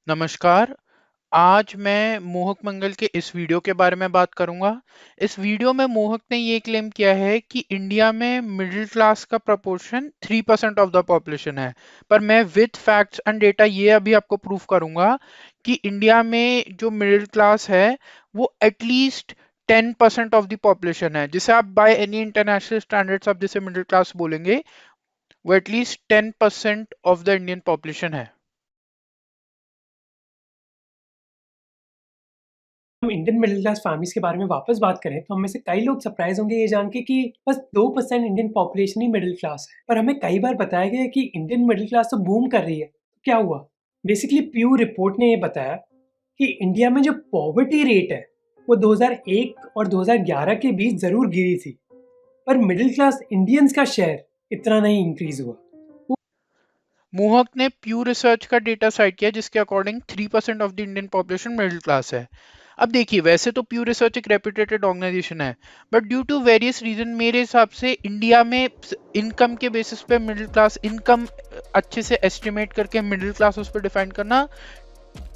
नमस्कार। आज मैं मोहक मंगल के इस वीडियो के बारे में बात करूंगा। इस वीडियो में मोहक ने ये क्लेम किया है कि इंडिया में मिडिल क्लास का प्रोपोर्शन 3% ऑफ द पॉपुलेशन है। पर मैं विद फैक्ट्स एंड डेटा ये अभी आपको प्रूफ करूंगा कि इंडिया में जो मिडिल क्लास है वो एटलीस्ट 10% ऑफ द पॉपुलेशन है, जिसे आप बाय एनी इंटरनेशनल स्टैंडर्ड्स आप जिसे मिडिल क्लास बोलेंगे, वो at least 10% of the Indian population है। हम इंडियन मिडिल क्लास फैमिलीज के बारे में वापस बात करें तो हम में से कई लोग सरप्राइज होंगे ये जान के कि बस 2% इंडियन पॉपुलेशन ही मिडिल क्लास है। पर हमें कई बार बताया गया है कि इंडियन मिडिल क्लास तो बूम कर रही है। तो क्या हुआ? बेसिकली प्यू रिपोर्ट ने ये बताया कि इंडिया में जो पॉवर्टी रेट है वो 2001 और 2011 के बीच जरूर गिरी थी, पर मिडिल क्लास इंडियंस का शेयर इतना नहीं इंक्रीज हुआ। मोहक ने प्यू रिसर्च का डेटा साइट किया जिसके according 3% of the Indian population middle class है। अब देखिए, वैसे तो प्यू रिसर्च एक रेप्यूटेड ऑर्गेनाइजेशन है, but due to various reason मेरे हिसाब से इंडिया में इनकम के बेसिस पे मिडिल क्लास इनकम अच्छे से एस्टिमेट करके मिडिल क्लास उस पर डिफाइन करना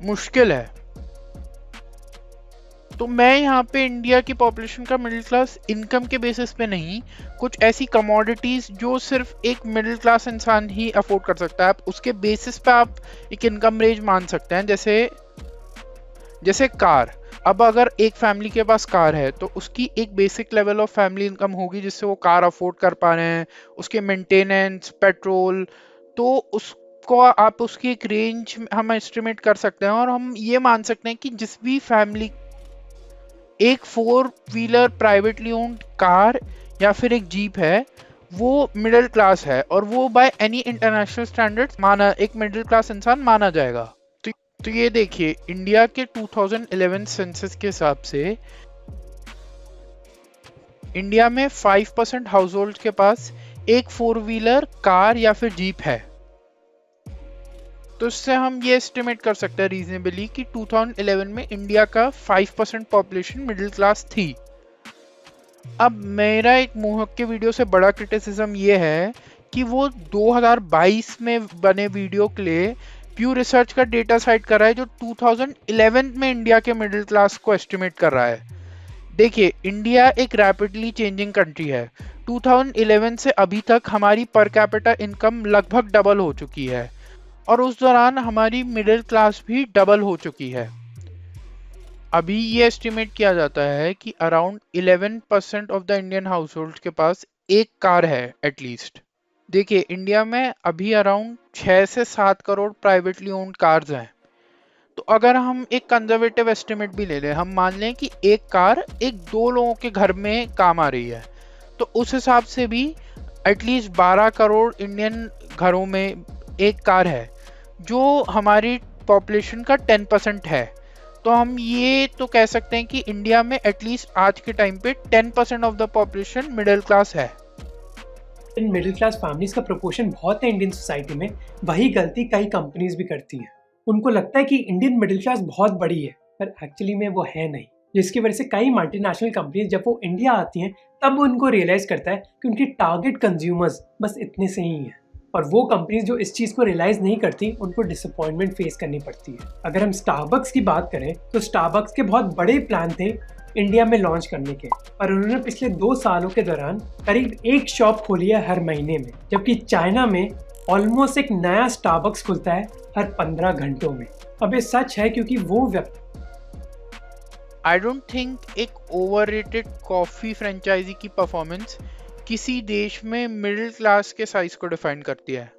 मुश्किल है। तो मैं यहाँ पे इंडिया की पॉपुलेशन का मिडिल क्लास इनकम के बेसिस पे नहीं, कुछ ऐसी कमोडिटीज जो सिर्फ एक मिडिल क्लास इंसान ही अफोर्ड कर सकता है, आप उसके बेसिस पे आप एक इनकम रेंज मान सकते हैं। जैसे जैसे कार। अब अगर एक फैमिली के पास कार है तो उसकी एक basic level of family income होगी जिससे वो कार अफोर्ड कर पा रहे हैं, उसके मेंटेनेंस, पेट्रोल, तो उसको आप उसकी एक रेंज हम एस्टिमेट कर सकते हैं और हम ये मान सकते हैं कि जिस भी फैमिली एक 4 व्हीलर प्राइवेटली ओन्ड कार या फिर एक जीप है, वो मिडिल क्लास है और वो बाय एनी इंटरनेशनल स्टैंडर्ड्स माना एक मिडिल क्लास इंसान माना जाएगा। तो ये देखिए, इंडिया के 2011 सेंसस के हिसाब से इंडिया में 5% हाउस होल्ड के पास एक 4 व्हीलर कार या फिर जीप है। तो इससे हम ये एस्टिमेट कर सकते हैं रीजनेबली कि 2011 में इंडिया का 5% पॉपुलेशन मिडिल क्लास थी। अब मेरा एक मोहक के वीडियो से बड़ा क्रिटिसिज्म ये है कि वो 2022 में बने वीडियो के लिए प्यू रिसर्च का डेटा साइट कर रहा है जो 2011 में इंडिया के मिडिल क्लास को एस्टिमेट कर रहा है। देखिए, इंडिया एक रैपिडली चेंजिंग कंट्री है। 2011 से अभी तक हमारी पर कैपिटा इनकम लगभग डबल हो चुकी है और उस दौरान हमारी मिडिल क्लास भी डबल हो चुकी है। अभी ये एस्टिमेट किया जाता है कि around 11% of the Indian house hold के पास एक कार है एटलीस्ट। देखिए, इंडिया में अभी अराउंड 6 से 7 करोड़ प्राइवेटली ओन्ड कार्स हैं। तो अगर हम एक कंजर्वेटिव एस्टिमेट भी ले लें, हम मान लें कि एक कार एक 2 लोगों के घर में काम आ रही है, तो उस हिसाब से भी एटलीस्ट 12 करोड़ इंडियन घरों में एक कार है, जो हमारी पॉपुलेशन का 10% है। तो हम ये तो कह सकते हैं कि इंडिया में एटलीस्ट आज के टाइम पे 10% of the population middle class है। इन मिडिल क्लास फैमिलीज का प्रोपोर्शन बहुत है इंडियन सोसाइटी में, वही गलती कई कंपनीज भी करती हैं। उनको लगता है कि इंडियन मिडिल क्लास बहुत बड़ी है, पर एक्चुअली में वो है नहीं। जिसकी वजह से कई मल्टीनेशनल कंपनीज जब वो इंडिया आती हैं तब उनको रियलाइज करता है कि उनकी टारगेट कंज्यूमर्स बस इतने से ही हैं। और वो कंपनीज जो इस चीज़ को रियलाइज नहीं करती उनको डिसअपॉइंटमेंट फेस करनी पड़ती है। अगर हम स्टारबक्स की बात करें तो स्टारबक्स के बहुत बड़े प्लान थे इंडिया में लॉन्च करने के, पर उन्होंने पिछले 2 सालों के दौरान करीब एक शॉप खोली है हर महीने में, जबकि चाइना में ऑलमोस्ट एक नया स्टारबक्स खुलता है हर 15 घंटों में। अब ये सच है क्योंकि वो व्यक्ति आई डोंट थिंक एक ओवररेटेड कॉफी फ्रेंचाइजी की परफॉर्मेंस किसी देश में मिडिल क्लास के साइज को डिफाइन करती है।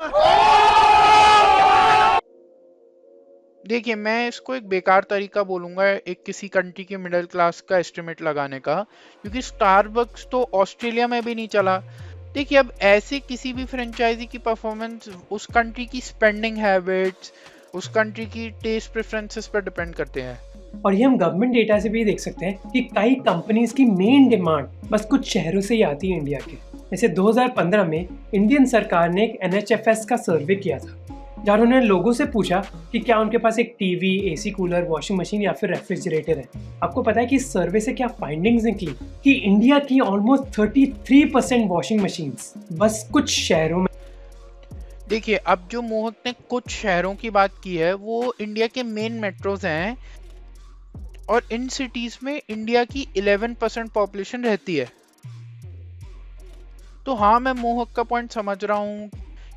देखिए, मैं इसको एक बेकार तरीका बोलूंगा एक किसी कंट्री के मिडिल क्लास का एस्टिमेट लगाने का, क्योंकि स्टारबक्स तो ऑस्ट्रेलिया में भी नहीं चला। देखिए, अब ऐसे किसी भी फ्रेंचाइजी की परफॉर्मेंस उस कंट्री की स्पेंडिंग हैबिट्स, उस कंट्री की टेस्ट प्रेफरेंसेस पर डिपेंड करते हैं। और ये हम गवर्नमेंट डेटा से भी देख सकते हैं कि कई कंपनीज की मेन डिमांड बस कुछ शहरों से ही आती है इंडिया के। जैसे 2015 में इंडियन सरकार ने एक NHFS का सर्वे किया था, जहाँ उन्होंने लोगों से पूछा कि क्या उनके पास एक TV, AC cooler, washing machine या फिर रेफ्रिजरेटर है। आपको पता है कि इस सर्वे से क्या फाइंडिंग्स निकली कि इंडिया की ऑलमोस्ट 33% वॉशिंग मशीन्स बस कुछ शहरों में। देखिए, अब जो मोहक ने कुछ शहरों की बात की है वो इंडिया के मेन मेट्रोज हैं, और इन सिटीज में इंडिया की 11% पॉपुलेशन रहती है। तो हाँ, मैं मोहक का पॉइंट समझ रहा हूँ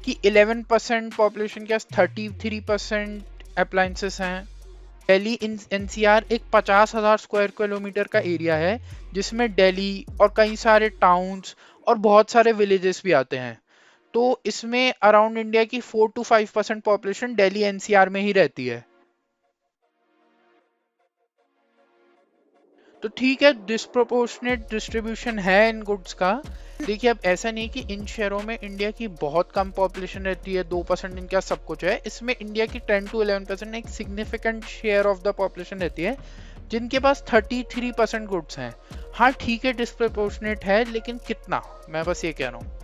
कि 11% पॉपुलेशन के 33% अप्लायंसेस हैं। दिल्ली एनसीआर एक 50,000 स्क्वायर किलोमीटर का एरिया है, जिसमें दिल्ली और कई सारे टाउन्स और बहुत सारे विलेजेस भी आते हैं। तो इसमें अराउंड इंडिया की 4 to 5% पॉपुलेशन दिल्ली एनसीआर में ही रहती है। तो ठीक है, डिस्प्रोपोर्शनेट डिस्ट्रीब्यूशन है इन गुड्स का। देखिए, अब ऐसा नहीं कि इन शहरों में इंडिया की बहुत कम पॉपुलेशन रहती है, 2% इनका सब कुछ है। इसमें इंडिया की 10 to 11% एक significant share of the population रहती है, जिनके पास 33% गुड्स हैं। हाँ ठीक है, डिस्प्रोपोर्शनेट है, लेकिन कितना, मैं बस ये कह रहा हूँ।